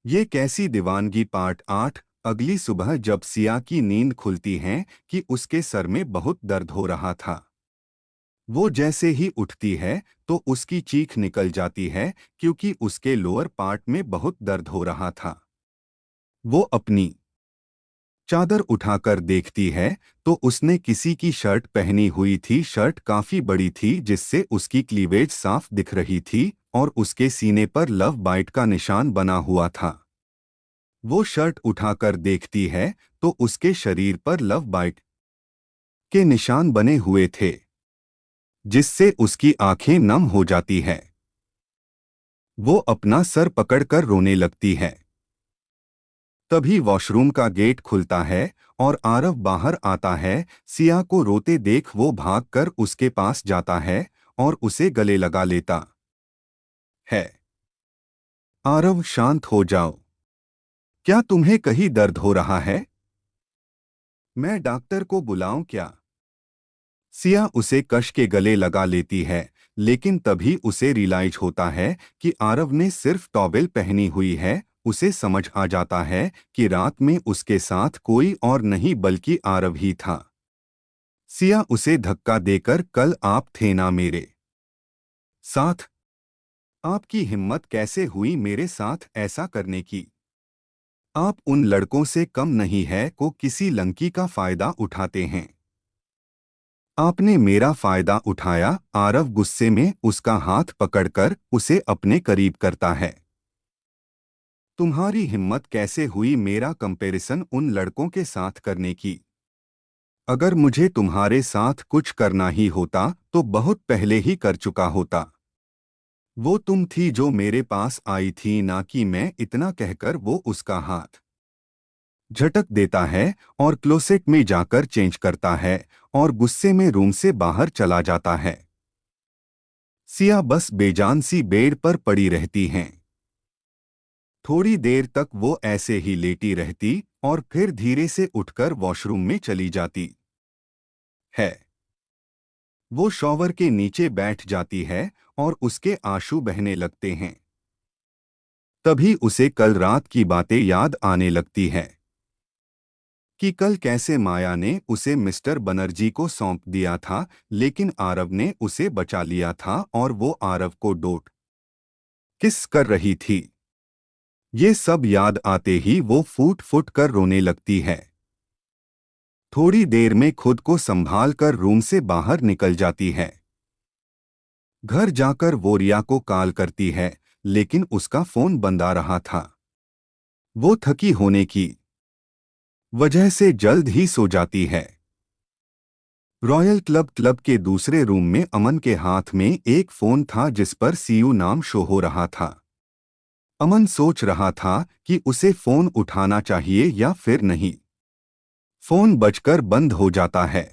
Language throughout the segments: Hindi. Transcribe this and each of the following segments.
ये कैसी दीवानगी पार्ट 8। अगली सुबह जब सिया की नींद खुलती है कि उसके सर में बहुत दर्द हो रहा था। वो जैसे ही उठती है तो उसकी चीख निकल जाती है क्योंकि उसके लोअर पार्ट में बहुत दर्द हो रहा था। वो अपनी चादर उठाकर देखती है तो उसने किसी की शर्ट पहनी हुई थी। शर्ट काफी बड़ी थी जिससे उसकी क्लीवेज साफ दिख रही थी और उसके सीने पर लव बाइट का निशान बना हुआ था। वो शर्ट उठाकर देखती है तो उसके शरीर पर लव बाइट के निशान बने हुए थे जिससे उसकी आंखें नम हो जाती है। वो अपना सर पकड़कर रोने लगती है। तभी वॉशरूम का गेट खुलता है और आरव बाहर आता है। सिया को रोते देख वो भागकर उसके पास जाता है और उसे गले लगा लेता है। आरव, शांत हो जाओ। क्या तुम्हें कहीं दर्द हो रहा है? मैं डॉक्टर को बुलाऊं क्या? सिया उसे कश के गले लगा लेती है, लेकिन तभी उसे रियलाइज होता है कि आरव ने सिर्फ टॉवेल पहनी हुई है। उसे समझ आ जाता है कि रात में उसके साथ कोई और नहीं बल्कि आरव ही था। सिया उसे धक्का देकर, कल आप थे ना मेरे साथ? आपकी हिम्मत कैसे हुई मेरे साथ ऐसा करने की? आप उन लड़कों से कम नहीं है को किसी लड़की का फायदा उठाते हैं। आपने मेरा फायदा उठाया। आरव गुस्से में उसका हाथ पकड़कर उसे अपने करीब करता है। तुम्हारी हिम्मत कैसे हुई मेरा कंपैरिजन उन लड़कों के साथ करने की? अगर मुझे तुम्हारे साथ कुछ करना ही होता तो बहुत पहले ही कर चुका होता। वो तुम थी जो मेरे पास आई थी, ना कि मैं। इतना कहकर वो उसका हाथ झटक देता है और क्लोसेट में जाकर चेंज करता है और गुस्से में रूम से बाहर चला जाता है। सिया बस बेजान सी बेड पर पड़ी रहती हैं। थोड़ी देर तक वो ऐसे ही लेटी रहती और फिर धीरे से उठकर वॉशरूम में चली जाती है। वो शॉवर के नीचे बैठ जाती है और उसके आंसू बहने लगते हैं। तभी उसे कल रात की बातें याद आने लगती है कि कल कैसे माया ने उसे मिस्टर बनर्जी को सौंप दिया था, लेकिन आरव ने उसे बचा लिया था और वो आरव को डोट किस कर रही थी। ये सब याद आते ही वो फूट फूट कर रोने लगती है। थोड़ी देर में खुद को संभाल कर रूम से बाहर निकल जाती है। घर जाकर वो रिया को कॉल करती है, लेकिन उसका फोन बंद आ रहा था। वो थकी होने की वजह से जल्द ही सो जाती है। रॉयल क्लब के दूसरे रूम में अमन के हाथ में एक फोन था जिस पर सीयू नाम शो हो रहा था। अमन सोच रहा था कि उसे फोन उठाना चाहिए या फिर नहीं। फोन बजकर बंद हो जाता है।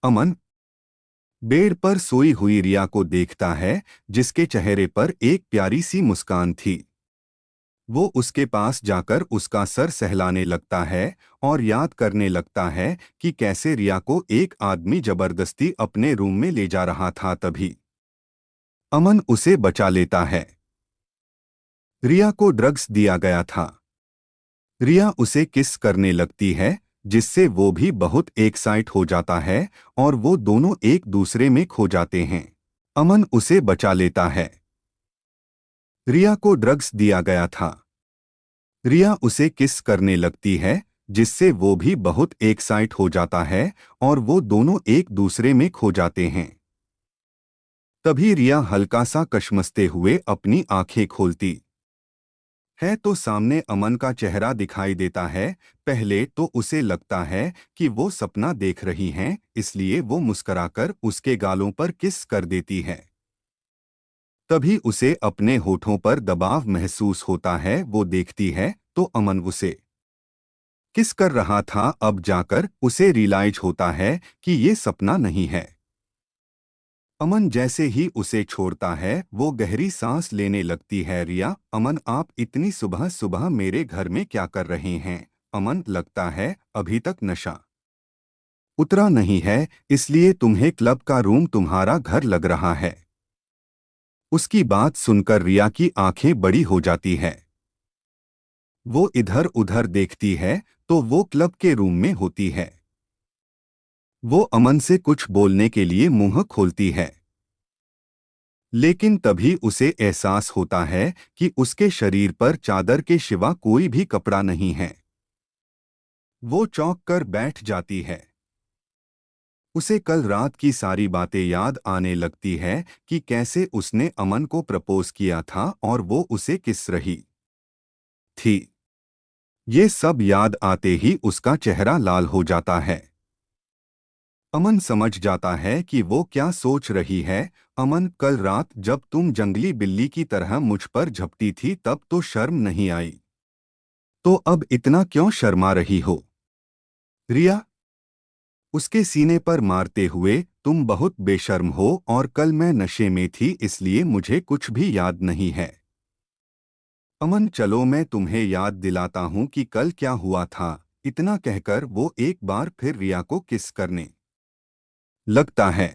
अमन बेड पर सोई हुई रिया को देखता है जिसके चेहरे पर एक प्यारी सी मुस्कान थी। वो उसके पास जाकर उसका सर सहलाने लगता है और याद करने लगता है कि कैसे रिया को एक आदमी जबरदस्ती अपने रूम में ले जा रहा था। तभी अमन उसे बचा लेता है। रिया को ड्रग्स दिया गया था। रिया उसे किस करने लगती है जिससे वो भी बहुत एक्साइट हो जाता है और वो दोनों एक दूसरे में खो जाते हैं। अमन उसे बचा लेता है। रिया को ड्रग्स दिया गया था। रिया उसे किस करने लगती है जिससे वो भी बहुत एक्साइट हो जाता है और वो दोनों एक दूसरे में खो जाते हैं। तभी रिया हल्का सा कशमसते हुए अपनी आंखें खोलती है तो सामने अमन का चेहरा दिखाई देता है। पहले तो उसे लगता है कि वो सपना देख रही हैं, इसलिए वो मुस्कुराकर उसके गालों पर किस कर देती है। तभी उसे अपने होठों पर दबाव महसूस होता है। वो देखती है तो अमन उसे किस कर रहा था। अब जाकर उसे रियलाइज होता है कि ये सपना नहीं है। अमन जैसे ही उसे छोड़ता है वो गहरी सांस लेने लगती है। रिया, अमन, आप इतनी सुबह सुबह मेरे घर में क्या कर रहे हैं? अमन, लगता है अभी तक नशा उतरा नहीं है, इसलिए तुम्हें क्लब का रूम तुम्हारा घर लग रहा है। उसकी बात सुनकर रिया की आंखें बड़ी हो जाती है। वो इधर उधर देखती है तो वो क्लब के रूम में होती है। वो अमन से कुछ बोलने के लिए मुंह खोलती है, लेकिन तभी उसे एहसास होता है कि उसके शरीर पर चादर के सिवा कोई भी कपड़ा नहीं है। वो चौंक कर बैठ जाती है। उसे कल रात की सारी बातें याद आने लगती है कि कैसे उसने अमन को प्रपोज किया था और वो उसे किस रही थी। ये सब याद आते ही उसका चेहरा लाल हो जाता है। अमन समझ जाता है कि वो क्या सोच रही है। अमन, कल रात जब तुम जंगली बिल्ली की तरह मुझ पर झपटी थी तब तो शर्म नहीं आई, तो अब इतना क्यों शर्मा रही हो? रिया उसके सीने पर मारते हुए, तुम बहुत बेशर्म हो और कल मैं नशे में थी इसलिए मुझे कुछ भी याद नहीं है। अमन, चलो मैं तुम्हें याद दिलाता हूँ कि कल क्या हुआ था। इतना कहकर वो एक बार फिर रिया को किस करने लगता है।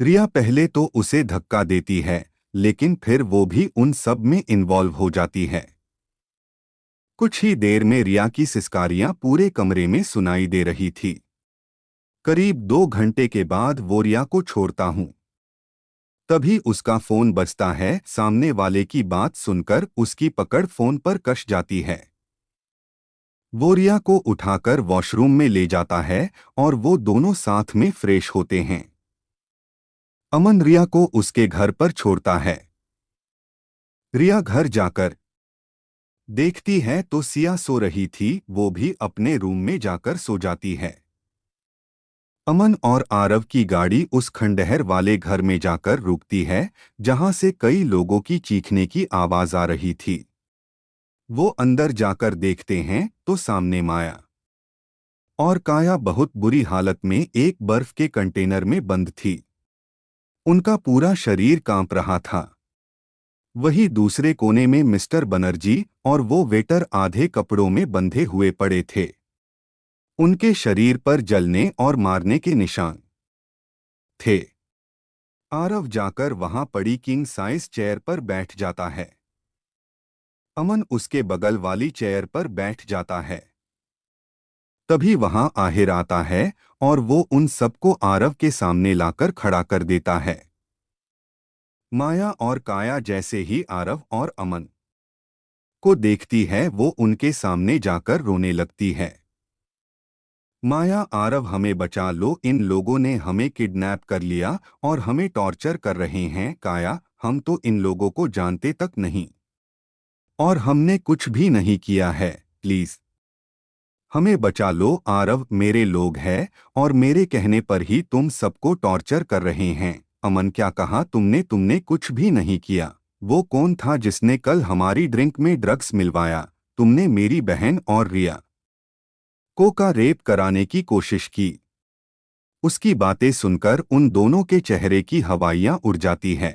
रिया पहले तो उसे धक्का देती है, लेकिन फिर वो भी उन सब में इन्वॉल्व हो जाती है। कुछ ही देर में रिया की सिसकारियां पूरे कमरे में सुनाई दे रही थी। करीब 2 घंटे के बाद वो रिया को छोड़ता हूँ। तभी उसका फोन बजता है। सामने वाले की बात सुनकर उसकी पकड़ फोन पर कस जाती है। वो रिया को उठाकर वॉशरूम में ले जाता है और वो दोनों साथ में फ्रेश होते हैं। अमन रिया को उसके घर पर छोड़ता है। रिया घर जाकर देखती है तो सिया सो रही थी। वो भी अपने रूम में जाकर सो जाती है। अमन और आरव की गाड़ी उस खंडहर वाले घर में जाकर रुकती है, जहां से कई लोगों की चीखने की आवाज आ रही थी। वो अंदर जाकर देखते हैं तो सामने माया और काया बहुत बुरी हालत में एक बर्फ के कंटेनर में बंद थी। उनका पूरा शरीर कांप रहा था। वही दूसरे कोने में मिस्टर बनर्जी और वो वेटर आधे कपड़ों में बंधे हुए पड़े थे। उनके शरीर पर जलने और मारने के निशान थे। आरव जाकर वहां पड़ी किंग साइज चेयर पर बैठ जाता है। अमन उसके बगल वाली चेयर पर बैठ जाता है। तभी वहां आहिर आता है और वो उन सबको आरव के सामने लाकर खड़ा कर देता है। माया और काया जैसे ही आरव और अमन को देखती है वो उनके सामने जाकर रोने लगती है। माया, आरव हमें बचा लो, इन लोगों ने हमें किडनैप कर लिया और हमें टॉर्चर कर रहे हैं। काया, हम तो इन लोगों को जानते तक नहीं और हमने कुछ भी नहीं किया है, प्लीज हमें बचा लो। आरव, मेरे लोग हैं और मेरे कहने पर ही तुम सबको टॉर्चर कर रहे हैं। अमन, क्या कहा तुमने? तुमने कुछ भी नहीं किया। वो कौन था जिसने कल हमारी ड्रिंक में ड्रग्स मिलवाया? तुमने मेरी बहन और रिया को का रेप कराने की कोशिश की। उसकी बातें सुनकर उन दोनों के चेहरे की हवाइयां उड़ जाती है।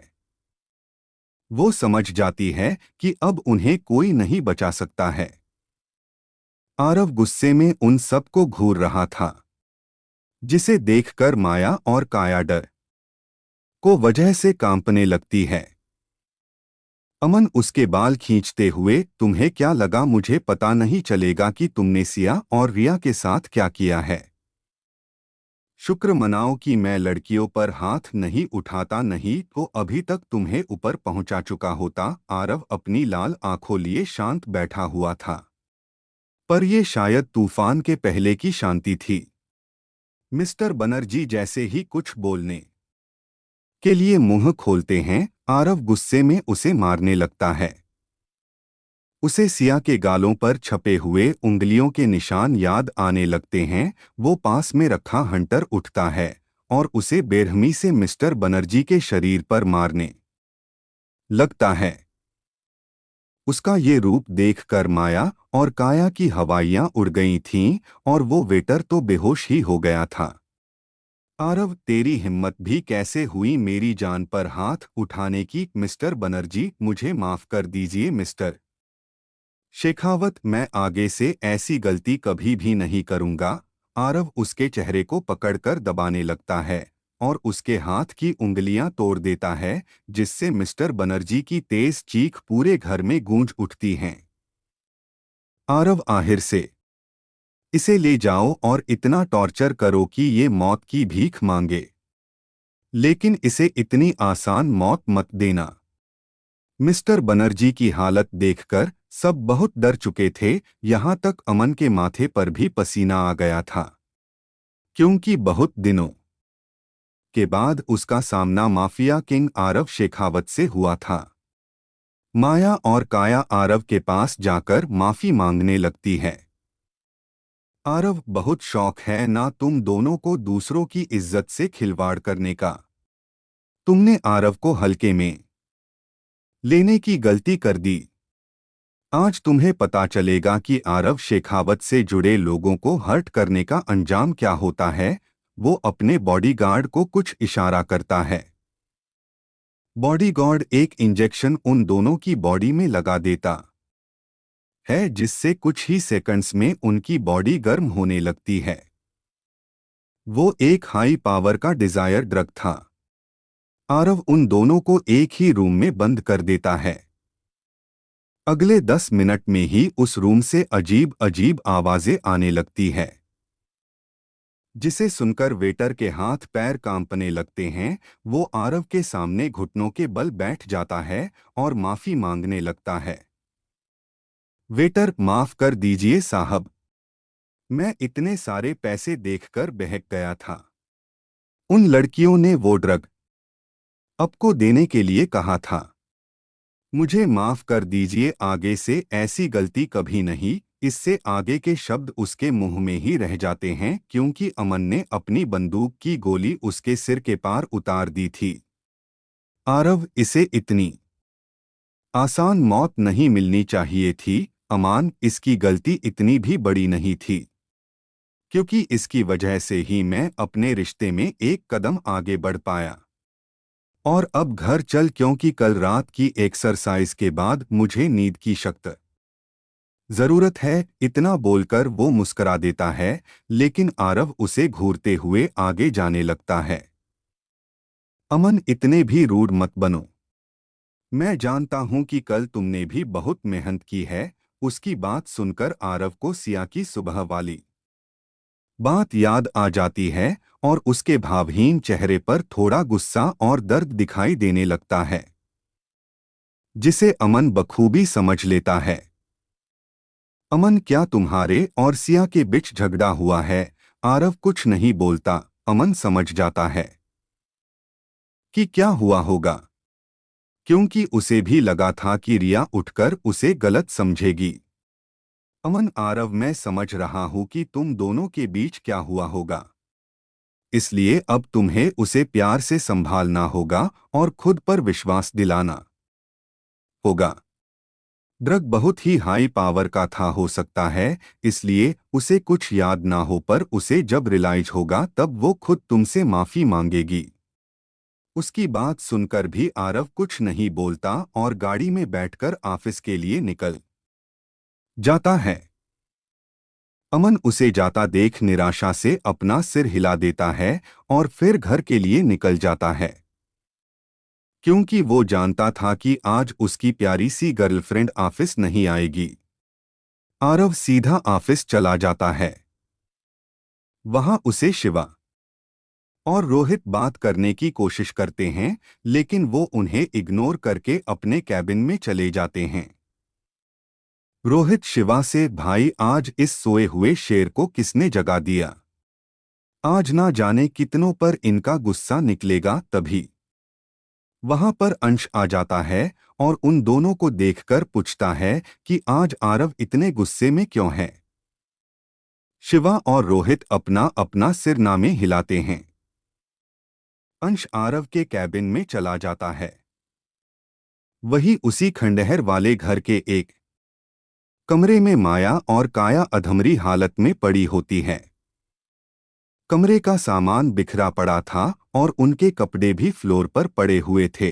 वो समझ जाती है कि अब उन्हें कोई नहीं बचा सकता है। आरव गुस्से में उन सबको घूर रहा था, जिसे देखकर माया और काया डर को वजह से कांपने लगती है। अमन उसके बाल खींचते हुए, तुम्हें क्या लगा मुझे पता नहीं चलेगा कि तुमने सिया और रिया के साथ क्या किया है? शुक्र मनाओ कि मैं लड़कियों पर हाथ नहीं उठाता, नहीं तो अभी तक तुम्हें ऊपर पहुंचा चुका होता। आरव अपनी लाल आंखों लिए शांत बैठा हुआ था, पर यह शायद तूफान के पहले की शांति थी। मिस्टर बनर्जी जैसे ही कुछ बोलने के लिए मुंह खोलते हैं, आरव गुस्से में उसे मारने लगता है। उसे सिया के गालों पर छपे हुए उंगलियों के निशान याद आने लगते हैं। वो पास में रखा हंटर उठता है और उसे बेरहमी से मिस्टर बनर्जी के शरीर पर मारने लगता है। उसका ये रूप देखकर माया और काया की हवाइयां उड़ गई थीं और वो वेटर तो बेहोश ही हो गया था। आरव, तेरी हिम्मत भी कैसे हुई मेरी जान पर हाथ उठाने की? मिस्टर बनर्जी, मुझे माफ कर दीजिए मिस्टर शेखावत, मैं आगे से ऐसी गलती कभी भी नहीं करूंगा। आरव उसके चेहरे को पकड़कर दबाने लगता है और उसके हाथ की उंगलियां तोड़ देता है, जिससे मिस्टर बनर्जी की तेज चीख पूरे घर में गूंज उठती हैं। आरव आहिर से, इसे ले जाओ और इतना टॉर्चर करो कि ये मौत की भीख मांगे, लेकिन इसे इतनी आसान मौत मत देना। मिस्टर बनर्जी की हालत देखकर सब बहुत डर चुके थे, यहाँ तक अमन के माथे पर भी पसीना आ गया था, क्योंकि बहुत दिनों के बाद उसका सामना माफिया किंग आरव शेखावत से हुआ था। माया और काया आरव के पास जाकर माफी मांगने लगती है। आरव, बहुत शौक है ना तुम दोनों को दूसरों की इज्जत से खिलवाड़ करने का। तुमने आरव को हल्के में लेने की गलती कर दी। आज तुम्हें पता चलेगा कि आरव शेखावत से जुड़े लोगों को हर्ट करने का अंजाम क्या होता है। वो अपने बॉडीगार्ड को कुछ इशारा करता है। बॉडीगार्ड एक इंजेक्शन उन दोनों की बॉडी में लगा देता है, जिससे कुछ ही सेकंड्स में उनकी बॉडी गर्म होने लगती है। वो एक हाई पावर का डिजायर ड्रग था। आरव उन दोनों को एक ही रूम में बंद कर देता है। अगले 10 मिनट में ही उस रूम से अजीब अजीब आवाजें आने लगती है, जिसे सुनकर वेटर के हाथ पैर कांपने लगते हैं। वो आरव के सामने घुटनों के बल बैठ जाता है और माफी मांगने लगता है। वेटर, माफ कर दीजिए साहब, मैं इतने सारे पैसे देखकर बहक गया था। उन लड़कियों ने वो ड्रग आपको देने के लिए कहा था। मुझे माफ कर दीजिए, आगे से ऐसी गलती कभी नहीं। इससे आगे के शब्द उसके मुंह में ही रह जाते हैं, क्योंकि अमन ने अपनी बंदूक की गोली उसके सिर के पार उतार दी थी। आरव, इसे इतनी आसान मौत नहीं मिलनी चाहिए थी। अमान, इसकी गलती इतनी भी बड़ी नहीं थी, क्योंकि इसकी वजह से ही मैं अपने रिश्ते में एक कदम आगे बढ़ पाया। और अब घर चल, क्योंकि कल रात की एक्सरसाइज के बाद मुझे नींद की सख्त जरूरत है। इतना बोलकर वो मुस्करा देता है, लेकिन आरव उसे घूरते हुए आगे जाने लगता है। अमन, इतने भी रूड मत बनो। मैं जानता हूं कि कल तुमने भी बहुत मेहनत की है। उसकी बात सुनकर आरव को सिया की सुबह वाली बात याद आ जाती है और उसके भावहीन चेहरे पर थोड़ा गुस्सा और दर्द दिखाई देने लगता है, जिसे अमन बखूबी समझ लेता है। अमन, क्या तुम्हारे और सिया के बीच झगड़ा हुआ है? आरव कुछ नहीं बोलता। अमन समझ जाता है कि क्या हुआ होगा, क्योंकि उसे भी लगा था कि रिया उठकर उसे गलत समझेगी। अमन, आरव, मैं समझ रहा हूं कि तुम दोनों के बीच क्या हुआ होगा, इसलिए अब तुम्हें उसे प्यार से संभालना होगा और खुद पर विश्वास दिलाना होगा। ड्रग बहुत ही हाई पावर का था, हो सकता है इसलिए उसे कुछ याद ना हो, पर उसे जब रियलाइज होगा तब वो खुद तुमसे माफी मांगेगी। उसकी बात सुनकर भी आरव कुछ नहीं बोलता और गाड़ी में बैठकर ऑफिस के लिए निकल जाता है। अमन उसे जाता देख निराशा से अपना सिर हिला देता है और फिर घर के लिए निकल जाता है, क्योंकि वो जानता था कि आज उसकी प्यारी सी गर्लफ्रेंड ऑफिस नहीं आएगी। आरव सीधा ऑफिस चला जाता है। वहां उसे शिवा और रोहित बात करने की कोशिश करते हैं, लेकिन वो उन्हें इग्नोर करके अपने कैबिन में चले जाते हैं। रोहित शिवा से, भाई आज इस सोए हुए शेर को किसने जगा दिया? आज ना जाने कितनों पर इनका गुस्सा निकलेगा। तभी वहां पर अंश आ जाता है और उन दोनों को देखकर पूछता है कि आज आरव इतने गुस्से में क्यों है। शिवा और रोहित अपना अपना सिरनामे हिलाते हैं। अंश आरव के कैबिन में चला जाता है। वही उसी खंडहर वाले घर के एक कमरे में माया और काया अधमरी हालत में पड़ी होती है। कमरे का सामान बिखरा पड़ा था और उनके कपड़े भी फ्लोर पर पड़े हुए थे,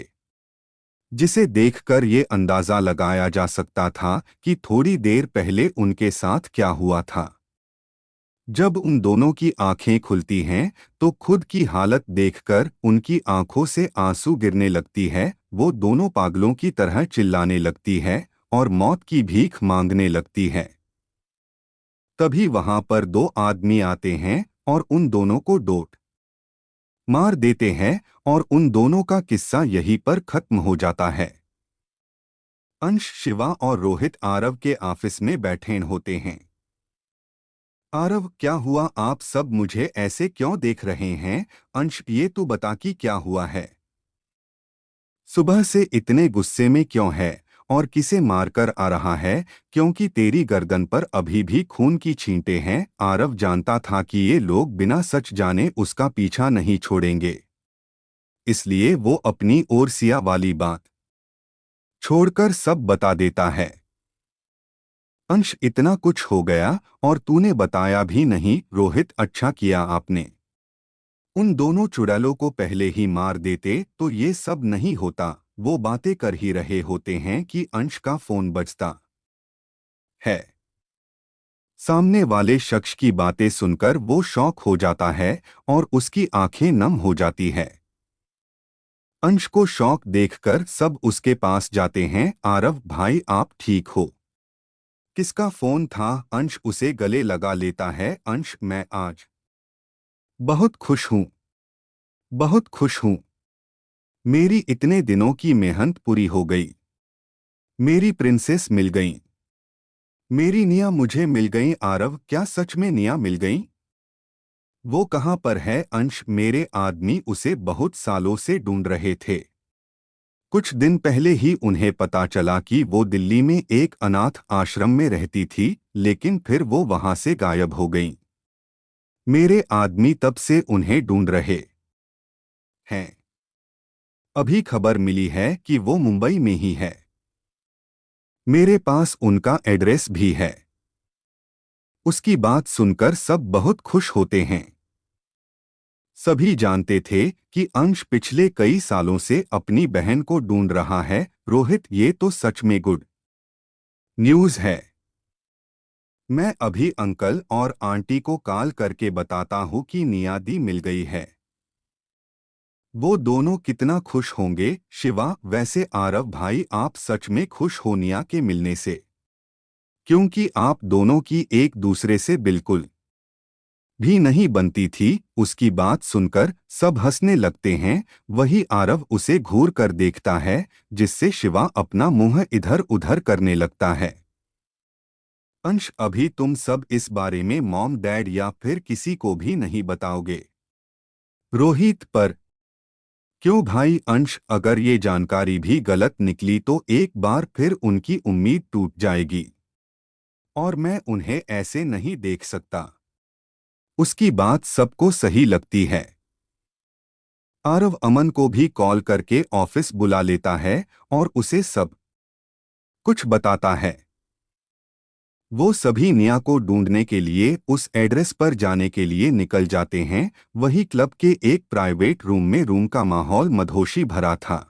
जिसे देखकर ये अंदाजा लगाया जा सकता था कि थोड़ी देर पहले उनके साथ क्या हुआ था। जब उन दोनों की आंखें खुलती हैं तो खुद की हालत देखकर उनकी आंखों से आंसू गिरने लगती है। वो दोनों पागलों की तरह चिल्लाने लगती है और मौत की भीख मांगने लगती है। तभी वहां पर दो आदमी आते हैं और उन दोनों को डोट मार देते हैं और उन दोनों का किस्सा यहीं पर खत्म हो जाता है। अंश, शिवा और रोहित आरव के ऑफिस में बैठे होते हैं। आरव, क्या हुआ? आप सब मुझे ऐसे क्यों देख रहे हैं? अंश, ये तू बता कि क्या हुआ है? सुबह से इतने गुस्से में क्यों है और किसे मारकर आ रहा है? क्योंकि तेरी गर्दन पर अभी भी खून की छींटे हैं। आरव जानता था कि ये लोग बिना सच जाने उसका पीछा नहीं छोड़ेंगे, इसलिए वो अपनी ओर सिया वाली बात छोड़कर सब बता देता है। अंश, इतना कुछ हो गया और तूने बताया भी नहीं। रोहित, अच्छा किया आपने। उन दोनों चुड़ैलों को पहले ही मार देते तो ये सब नहीं होता। वो बातें कर ही रहे होते हैं कि अंश का फोन बजता है। सामने वाले शख्स की बातें सुनकर वो शॉक हो जाता है और उसकी आंखें नम हो जाती है। अंश को शौक देखकर सब उसके पास जाते हैं। आरव भाई, आप ठीक हो? किसका फोन था? अंश उसे गले लगा लेता है। अंश, मैं आज बहुत खुश हूँ, बहुत खुश हूँ। मेरी इतने दिनों की मेहनत पूरी हो गई। मेरी प्रिंसेस मिल गई। मेरी निया मुझे मिल गई। आरव, क्या सच में निया मिल गई? वो कहाँ पर है? अंश, मेरे आदमी उसे बहुत सालों से ढूंढ रहे थे। कुछ दिन पहले ही उन्हें पता चला कि वो दिल्ली में एक अनाथ आश्रम में रहती थी, लेकिन फिर वो वहां से गायब हो गई। मेरे आदमी तब से उन्हें ढूंढ रहे हैं। अभी खबर मिली है कि वो मुंबई में ही है। मेरे पास उनका एड्रेस भी है। उसकी बात सुनकर सब बहुत खुश होते हैं। सभी जानते थे कि अंश पिछले कई सालों से अपनी बहन को ढूंढ रहा है। रोहित, ये तो सच में गुड न्यूज़ है। मैं अभी अंकल और आंटी को कॉल करके बताता हूँ कि नियादी मिल गई है। वो दोनों कितना खुश होंगे। शिवा, वैसे आरव भाई, आप सच में खुश हो निया के मिलने से? क्योंकि आप दोनों की एक दूसरे से बिल्कुल भी नहीं बनती थी। उसकी बात सुनकर सब हंसने लगते हैं। वही आरव उसे घूर कर देखता है, जिससे शिवा अपना मुंह इधर उधर करने लगता है। अंश, अभी तुम सब इस बारे में मॉम डैड या फिर किसी को भी नहीं बताओगे? रोहित, पर क्यों भाई? अंश, अगर ये जानकारी भी गलत निकली तो एक बार फिर उनकी उम्मीद टूट जाएगी और मैं उन्हें ऐसे नहीं देख सकता। उसकी बात सबको सही लगती है। आरव अमन को भी कॉल करके ऑफिस बुला लेता है और उसे सब कुछ बताता है। वो सभी निया को ढूंढने के लिए उस एड्रेस पर जाने के लिए निकल जाते हैं। वही क्लब के एक प्राइवेट रूम में रूम का माहौल मधोशी भरा था,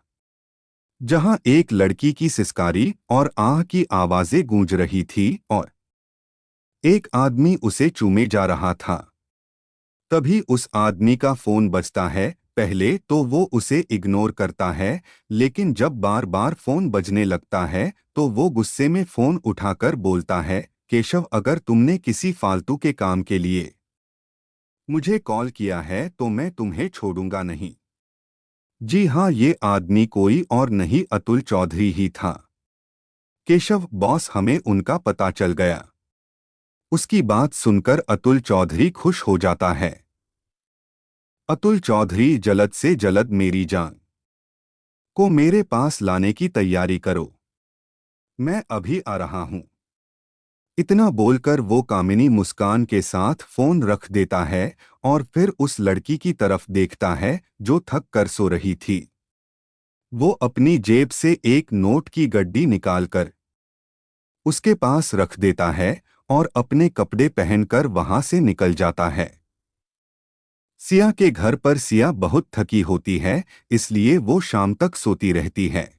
जहां एक लड़की की सिसकारी और आह की आवाजें गूंज रही थी और एक आदमी उसे चूमे जा रहा था। तभी उस आदमी का फोन बजता है। पहले तो वो उसे इग्नोर करता है, लेकिन जब बार बार फोन बजने लगता है तो वो गुस्से में फोन उठाकर बोलता है, केशव, अगर तुमने किसी फालतू के काम के लिए मुझे कॉल किया है तो मैं तुम्हें छोड़ूंगा नहीं। जी हाँ, ये आदमी कोई और नहीं, अतुल चौधरी ही था। केशव बॉस, हमें उनका पता चल गया। उसकी बात सुनकर अतुल चौधरी खुश हो जाता है। अतुल चौधरी, जल्द से जल्द मेरी जान को मेरे पास लाने की तैयारी करो। मैं अभी आ रहा हूं। इतना बोलकर वो कामिनी मुस्कान के साथ फोन रख देता है और फिर उस लड़की की तरफ देखता है जो थक कर सो रही थी। वो अपनी जेब से एक नोट की गड्डी निकालकर उसके पास रख देता है और अपने कपड़े पहनकर वहां से निकल जाता है। सिया के घर पर सिया बहुत थकी होती है, इसलिए वो शाम तक सोती रहती है।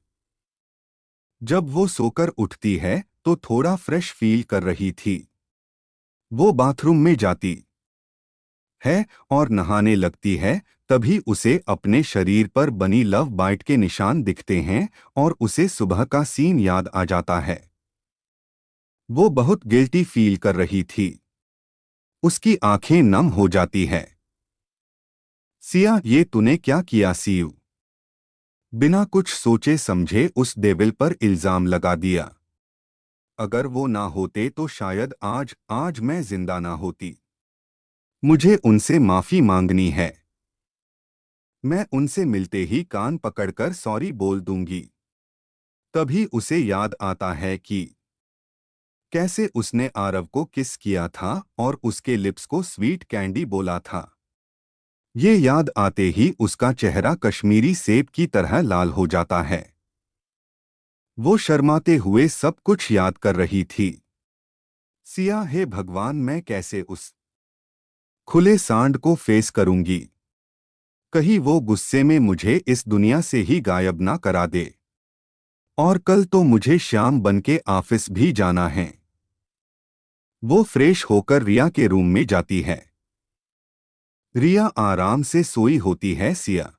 जब वो सोकर उठती है तो थोड़ा फ्रेश फील कर रही थी। वो बाथरूम में जाती है और नहाने लगती है। तभी उसे अपने शरीर पर बनी लव बाइट के निशान दिखते हैं और उसे सुबह का सीन याद आ जाता है। वो बहुत गिल्टी फील कर रही थी। उसकी आंखें नम हो जाती है। सिया, ये तूने क्या किया सियू? बिना कुछ सोचे समझे उस डेविल पर इल्जाम लगा दिया। अगर वो ना होते तो शायद आज आज मैं जिंदा ना होती। मुझे उनसे माफी मांगनी है। मैं उनसे मिलते ही कान पकड़कर सॉरी बोल दूंगी। तभी उसे याद आता है कि कैसे उसने आरव को किस किया था और उसके लिप्स को स्वीट कैंडी बोला था। ये याद आते ही उसका चेहरा कश्मीरी सेब की तरह लाल हो जाता है। वो शर्माते हुए सब कुछ याद कर रही थी। सिया, हे भगवान, मैं कैसे उस खुले सांड को फेस करूंगी? कहीं वो गुस्से में मुझे इस दुनिया से ही गायब ना करा दे। और कल तो मुझे शाम बन के ऑफिस भी जाना है। वो फ्रेश होकर रिया के रूम में जाती है। रिया आराम से सोई होती है। सिया,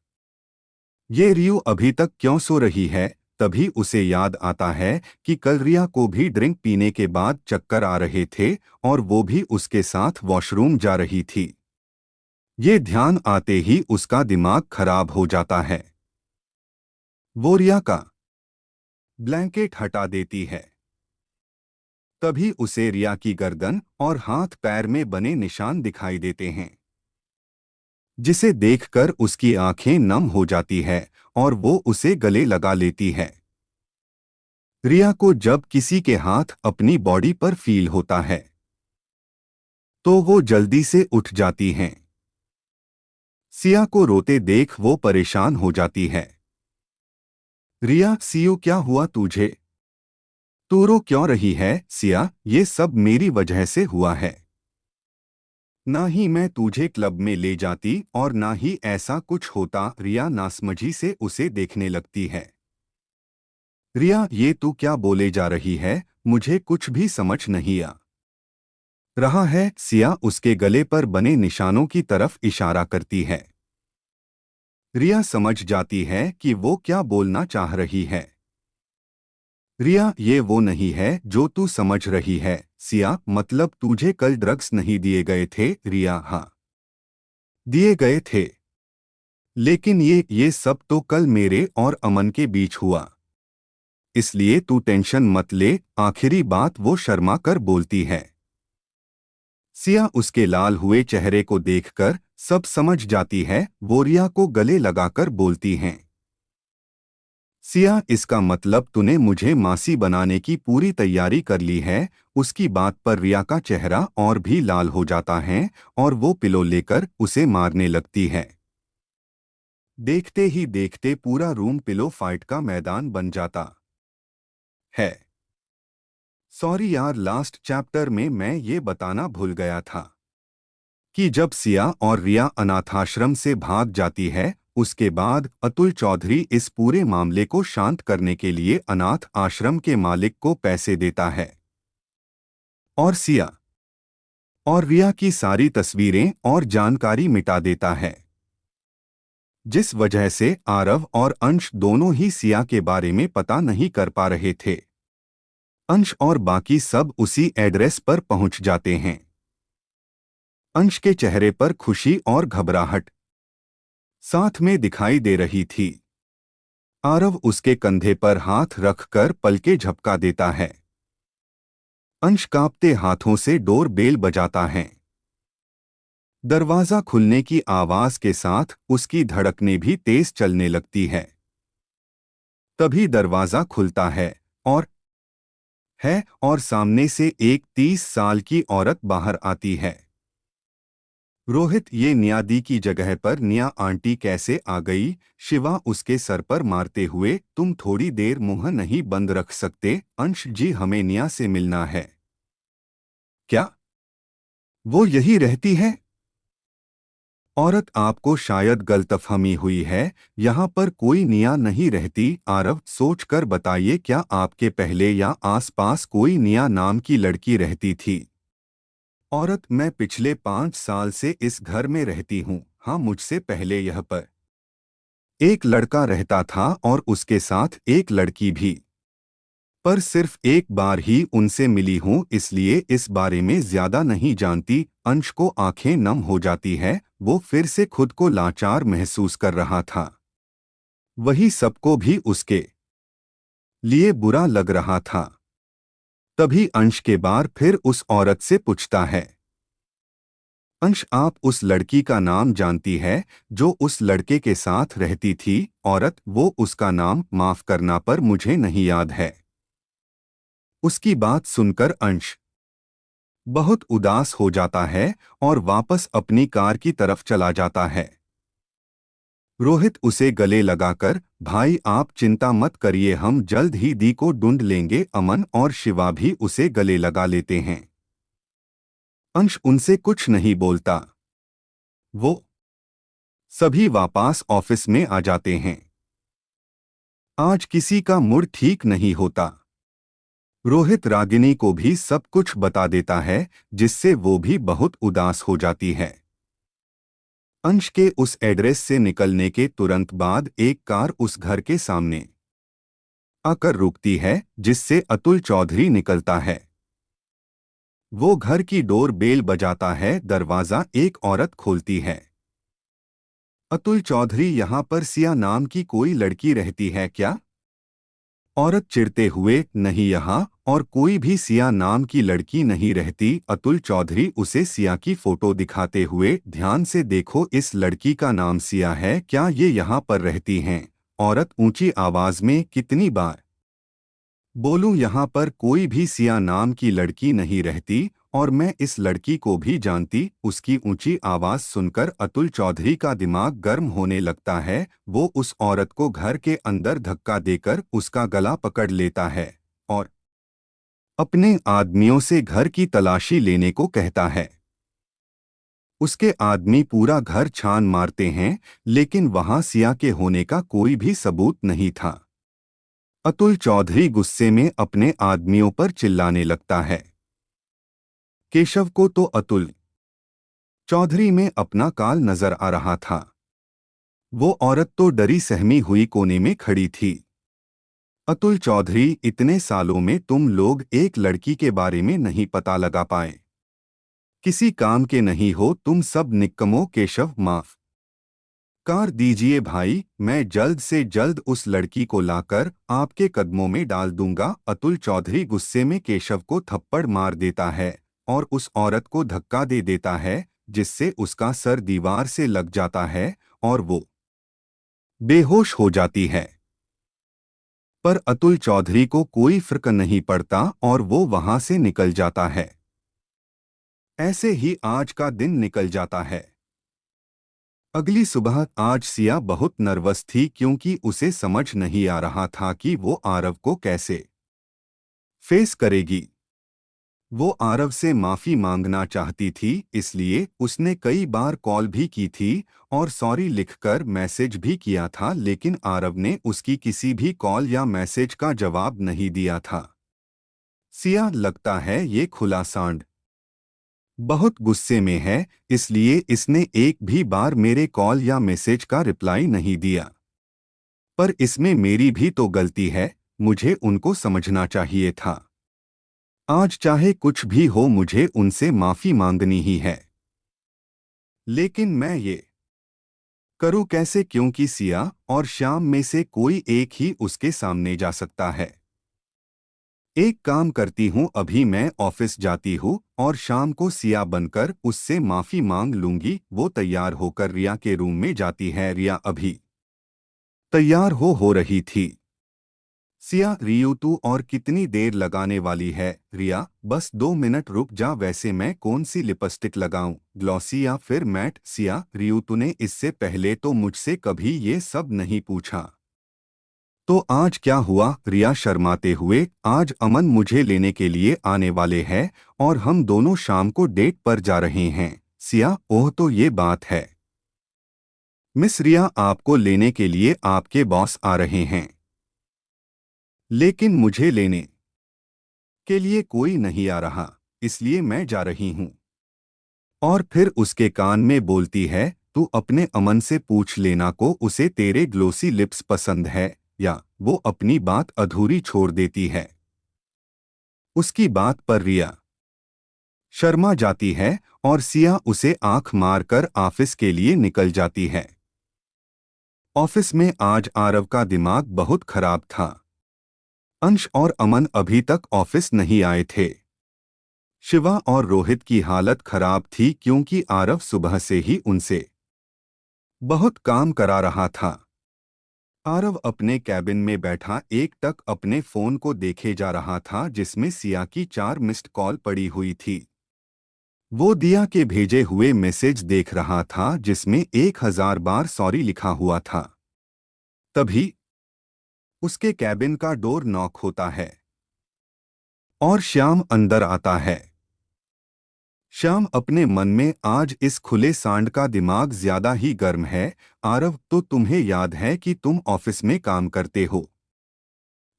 ये रियू अभी तक क्यों सो रही है? तभी उसे याद आता है कि कल रिया को भी ड्रिंक पीने के बाद चक्कर आ रहे थे और वो भी उसके साथ वॉशरूम जा रही थी। ये ध्यान आते ही उसका दिमाग खराब हो जाता है। वो रिया का ब्लैंकेट हटा देती है। तभी उसे रिया की गर्दन और हाथ पैर में बने निशान दिखाई देते हैं, जिसे देखकर उसकी आंखें नम हो जाती है और वो उसे गले लगा लेती है। रिया को जब किसी के हाथ अपनी बॉडी पर फील होता है तो वो जल्दी से उठ जाती हैं। सिया को रोते देख वो परेशान हो जाती है। रिया, सियो, क्या हुआ तुझे? तू रो क्यों रही है? सिया, ये सब मेरी वजह से हुआ है। ना ही मैं तुझे क्लब में ले जाती और ना ही ऐसा कुछ होता। रिया नासमझी से उसे देखने लगती है। रिया, ये तू क्या बोले जा रही है? मुझे कुछ भी समझ नहीं आ रहा है। सिया उसके गले पर बने निशानों की तरफ इशारा करती है। रिया समझ जाती है कि वो क्या बोलना चाह रही है। रिया, ये वो नहीं है जो तू समझ रही है। सिया, मतलब तुझे कल ड्रग्स नहीं दिए गए थे? रिया, हाँ, दिए गए थे। लेकिन ये सब तो कल मेरे और अमन के बीच हुआ। इसलिए तू टेंशन मत ले। आखिरी बात वो शर्मा कर बोलती है। सिया उसके लाल हुए चेहरे को देखकर सब समझ जाती है। वो रिया को गले लगाकर बोलती हैं, सिया, इसका मतलब तूने मुझे मासी बनाने की पूरी तैयारी कर ली है। उसकी बात पर रिया का चेहरा और भी लाल हो जाता है और वो पिलो लेकर उसे मारने लगती है। देखते ही देखते पूरा रूम पिलो फाइट का मैदान बन जाता है। सॉरी यार, लास्ट चैप्टर में मैं ये बताना भूल गया था कि जब सिया और रिया अनाथाश्रम से भाग जाती है, उसके बाद अतुल चौधरी इस पूरे मामले को शांत करने के लिए अनाथ आश्रम के मालिक को पैसे देता है और सिया और रिया की सारी तस्वीरें और जानकारी मिटा देता है, जिस वजह से आरव और अंश दोनों ही सिया के बारे में पता नहीं कर पा रहे थे। अंश और बाकी सब उसी एड्रेस पर पहुंच जाते हैं। अंश के चेहरे पर खुशी और घबराहट साथ में दिखाई दे रही थी। आरव उसके कंधे पर हाथ रखकर पलके झपका देता है। अंश कांपते हाथों से डोर बेल बजाता है। दरवाजा खुलने की आवाज के साथ उसकी धड़कनें भी तेज चलने लगती है। तभी दरवाजा खुलता और सामने से एक 30 साल की औरत बाहर आती है। रोहित, ये नियादी की जगह पर निया आंटी कैसे आ गई? शिवा उसके सर पर मारते हुए, तुम थोड़ी देर मुंह नहीं बंद रख सकते? अंश जी, हमें निया से मिलना है। क्या वो यही रहती है? औरत, आपको शायद गलतफहमी हुई है। यहाँ पर कोई निया नहीं रहती। आरव, सोचकर बताइए, क्या आपके पहले या आसपास कोई निया नाम की लड़की रहती थी? औरत, मैं पिछले 5 साल से इस घर में रहती हूँ। हाँ, मुझसे पहले यह पर एक लड़का रहता था और उसके साथ एक लड़की भी, पर सिर्फ एक बार ही उनसे मिली हूँ, इसलिए इस बारे में ज्यादा नहीं जानती। अंश को आंखें नम हो जाती है। वो फिर से खुद को लाचार महसूस कर रहा था। वही सबको भी उसके लिए बुरा लग रहा था। तभी अंश के बार फिर उस औरत से पूछता है, अंश आप उस लड़की का नाम जानती है जो उस लड़के के साथ रहती थी? औरत, वो उसका नाम माफ करना पर मुझे नहीं याद है। उसकी बात सुनकर अंश बहुत उदास हो जाता है और वापस अपनी कार की तरफ चला जाता है। रोहित उसे गले लगाकर, भाई आप चिंता मत करिए, हम जल्द ही दी को ढूंढ लेंगे। अमन और शिवा भी उसे गले लगा लेते हैं। अंश उनसे कुछ नहीं बोलता। वो सभी वापस ऑफिस में आ जाते हैं। आज किसी का मूड ठीक नहीं होता। रोहित रागिनी को भी सब कुछ बता देता है, जिससे वो भी बहुत उदास हो जाती है। अंश के उस एड्रेस से निकलने के तुरंत बाद एक कार उस घर के सामने आकर रुकती है, जिससे अतुल चौधरी निकलता है। वो घर की डोर बेल बजाता है। दरवाजा एक औरत खोलती है। अतुल चौधरी, यहाँ पर सिया नाम की कोई लड़की रहती है क्या? औरत चिढ़ते हुए, नहीं, यहाँ और कोई भी सिया नाम की लड़की नहीं रहती। अतुल चौधरी उसे सिया की फोटो दिखाते हुए, ध्यान से देखो, इस लड़की का नाम सिया है, क्या ये यहाँ पर रहती हैं? औरत ऊंची आवाज में, कितनी बार बोलूं, यहाँ पर कोई भी सिया नाम की लड़की नहीं रहती और मैं इस लड़की को भी जानती। उसकी ऊंची आवाज सुनकर अतुल चौधरी का दिमाग गर्म होने लगता है। वो उस औरत को घर के अंदर धक्का देकर उसका गला पकड़ लेता है और अपने आदमियों से घर की तलाशी लेने को कहता है। उसके आदमी पूरा घर छान मारते हैं, लेकिन वहां सिया के होने का कोई भी सबूत नहीं था। अतुल चौधरी गुस्से में अपने आदमियों पर चिल्लाने लगता है। केशव को तो अतुल चौधरी में अपना काल नजर आ रहा था। वो औरत तो डरी सहमी हुई कोने में खड़ी थी। अतुल चौधरी, इतने सालों में तुम लोग एक लड़की के बारे में नहीं पता लगा पाए। किसी काम के नहीं हो तुम सब निक्कमो। केशव, माफ कर दीजिए भाई, मैं जल्द से जल्द उस लड़की को लाकर आपके कदमों में डाल दूंगा। अतुल चौधरी गुस्से में केशव को थप्पड़ मार देता है और उस औरत को धक्का दे देता है, जिससे उसका सर दीवार से लग जाता है और वो बेहोश हो जाती है। पर अतुल चौधरी को कोई फर्क नहीं पड़ता और वो वहां से निकल जाता है। ऐसे ही आज का दिन निकल जाता है। अगली सुबह आज सिया बहुत नर्वस थी, क्योंकि उसे समझ नहीं आ रहा था कि वो आरव को कैसे फेस करेगी। वो आरव से माफी मांगना चाहती थी, इसलिए उसने कई बार कॉल भी की थी और सॉरी लिखकर मैसेज भी किया था, लेकिन आरव ने उसकी किसी भी कॉल या मैसेज का जवाब नहीं दिया था। सिया, लगता है ये खुला सांड बहुत गुस्से में है, इसलिए इसने एक भी बार मेरे कॉल या मैसेज का रिप्लाई नहीं दिया। पर इसमें मेरी भी तो गलती है, मुझे उनको समझना चाहिए था। आज चाहे कुछ भी हो मुझे उनसे माफी मांगनी ही है। लेकिन मैं ये करूं कैसे, क्योंकि सिया और श्याम में से कोई एक ही उसके सामने जा सकता है। एक काम करती हूँ, अभी मैं ऑफिस जाती हूँ और शाम को सिया बनकर उससे माफी मांग लूंगी। वो तैयार होकर रिया के रूम में जाती है। रिया अभी तैयार हो रही थी। सिया, रियू तू और कितनी देर लगाने वाली है? रिया, बस 2 मिनट रुक जा, वैसे मैं कौन सी लिपस्टिक लगाऊं, ग्लॉसी या फिर मैट? सिया, रियू तूने इससे पहले तो मुझसे कभी ये सब नहीं पूछा, तो आज क्या हुआ? रिया शर्माते हुए, आज अमन मुझे लेने के लिए आने वाले हैं और हम दोनों शाम को डेट पर जा रहे हैं। सिया, ओह तो ये बात है। मिस रिया, आपको लेने के लिए आपके बॉस आ रहे हैं, लेकिन मुझे लेने के लिए कोई नहीं आ रहा, इसलिए मैं जा रही हूं। और फिर उसके कान में बोलती है, तू अपने अमन से पूछ लेना को उसे तेरे ग्लोसी लिप्स पसंद है या? वो अपनी बात अधूरी छोड़ देती है। उसकी बात पर रिया शर्मा जाती है और सिया उसे आंख मारकर ऑफिस के लिए निकल जाती है। ऑफिस में आज आरव का दिमाग बहुत खराब था। अंश और अमन अभी तक ऑफिस नहीं आए थे। शिवा और रोहित की हालत खराब थी क्योंकि आरव सुबह से ही उनसे बहुत काम करा रहा था। आरव अपने कैबिन में बैठा एक टक अपने फोन को देखे जा रहा था जिसमें सिया की 4 मिस्ड कॉल पड़ी हुई थी। वो दिया के भेजे हुए मैसेज देख रहा था जिसमें 1000 बार सॉरी लिखा हुआ था। तभी उसके कैबिन का डोर नॉक होता है और श्याम अंदर आता है। श्याम अपने मन में आज इस खुले सांड का दिमाग ज्यादा ही गर्म है। आरव, तो तुम्हें याद है कि तुम ऑफिस में काम करते हो।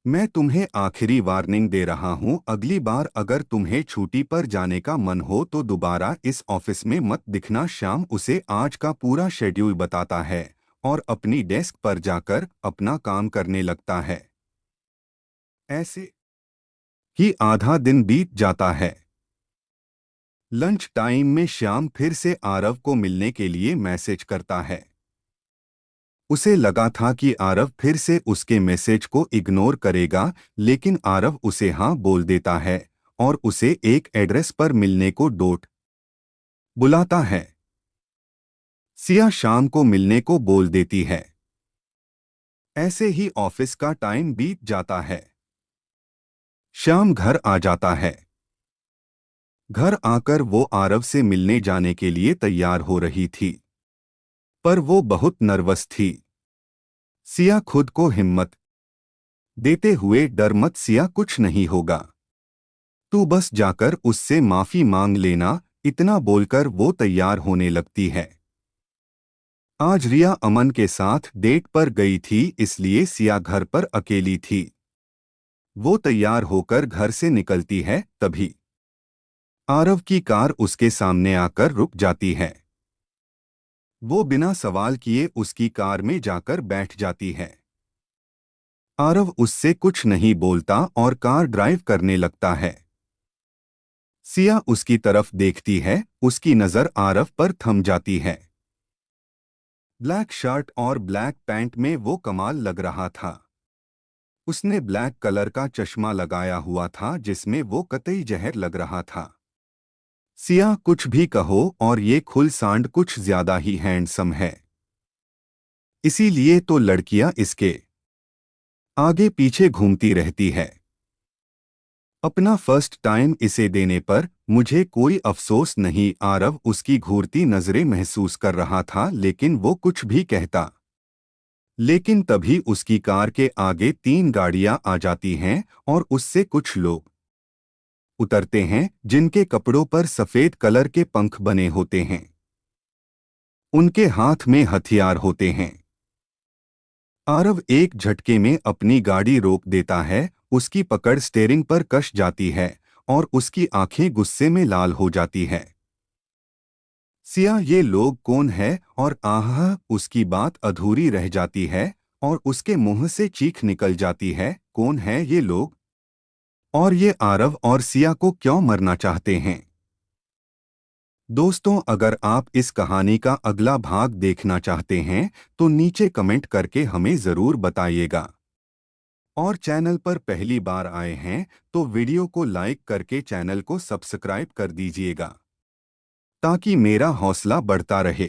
मैं तुम्हें आखिरी वार्निंग दे रहा हूं, अगली बार अगर तुम्हें छुट्टी पर जाने का मन हो तो दोबारा इस ऑफिस में मत दिखना। श्याम उसे आज का पूरा शेड्यूल बताता है और अपनी डेस्क पर जाकर अपना काम करने लगता है। ऐसे ही आधा दिन बीत जाता है। लंच टाइम में श्याम फिर से आरव को मिलने के लिए मैसेज करता है। उसे लगा था कि आरव फिर से उसके मैसेज को इग्नोर करेगा, लेकिन आरव उसे हाँ बोल देता है और उसे एक एड्रेस पर मिलने को डोट बुलाता है। सिया शाम को मिलने को बोल देती है। ऐसे ही ऑफिस का टाइम बीत जाता है। शाम घर आ जाता है। घर आकर वो आरव से मिलने जाने के लिए तैयार हो रही थी, पर वो बहुत नर्वस थी। सिया खुद को हिम्मत देते हुए, डर मत सिया, कुछ नहीं होगा, तू बस जाकर उससे माफी मांग लेना, इतना बोलकर वो तैयार होने लगती है। आज रिया अमन के साथ डेट पर गई थी, इसलिए सिया घर पर अकेली थी। वो तैयार होकर घर से निकलती है, तभी आरव की कार उसके सामने आकर रुक जाती है। वो बिना सवाल किए उसकी कार में जाकर बैठ जाती है। आरव उससे कुछ नहीं बोलता और कार ड्राइव करने लगता है। सिया उसकी तरफ देखती है, उसकी नजर आरव पर थम जाती है। ब्लैक शर्ट और ब्लैक पैंट में वो कमाल लग रहा था। उसने ब्लैक कलर का चश्मा लगाया हुआ था जिसमें वो कतई जहर लग रहा था। सिया, कुछ भी कहो और ये खुल सांड कुछ ज्यादा ही हैंडसम है, इसीलिए तो लड़कियां इसके आगे पीछे घूमती रहती है। अपना फर्स्ट टाइम इसे देने पर मुझे कोई अफसोस नहीं। आरव उसकी घूरती नजरें महसूस कर रहा था, लेकिन वो कुछ भी कहता। लेकिन तभी उसकी कार के आगे 3 गाड़ियां आ जाती हैं और उससे कुछ लोग उतरते हैं जिनके कपड़ों पर सफेद कलर के पंख बने होते हैं। उनके हाथ में हथियार होते हैं। आरव एक झटके में अपनी गाड़ी रोक देता है, उसकी पकड़ स्टीयरिंग पर कस जाती है और उसकी आंखें गुस्से में लाल हो जाती है। सिया, ये लोग कौन है? और आह, उसकी बात अधूरी रह जाती है और उसके मुंह से चीख निकल जाती है, कौन है ये लोग? और ये आरव और सिया को क्यों मरना चाहते हैं? दोस्तों, अगर आप इस कहानी का अगला भाग देखना चाहते हैं तो नीचे कमेंट करके हमें ज़रूर बताइएगा। और चैनल पर पहली बार आए हैं तो वीडियो को लाइक करके चैनल को सब्सक्राइब कर दीजिएगा ताकि मेरा हौसला बढ़ता रहे।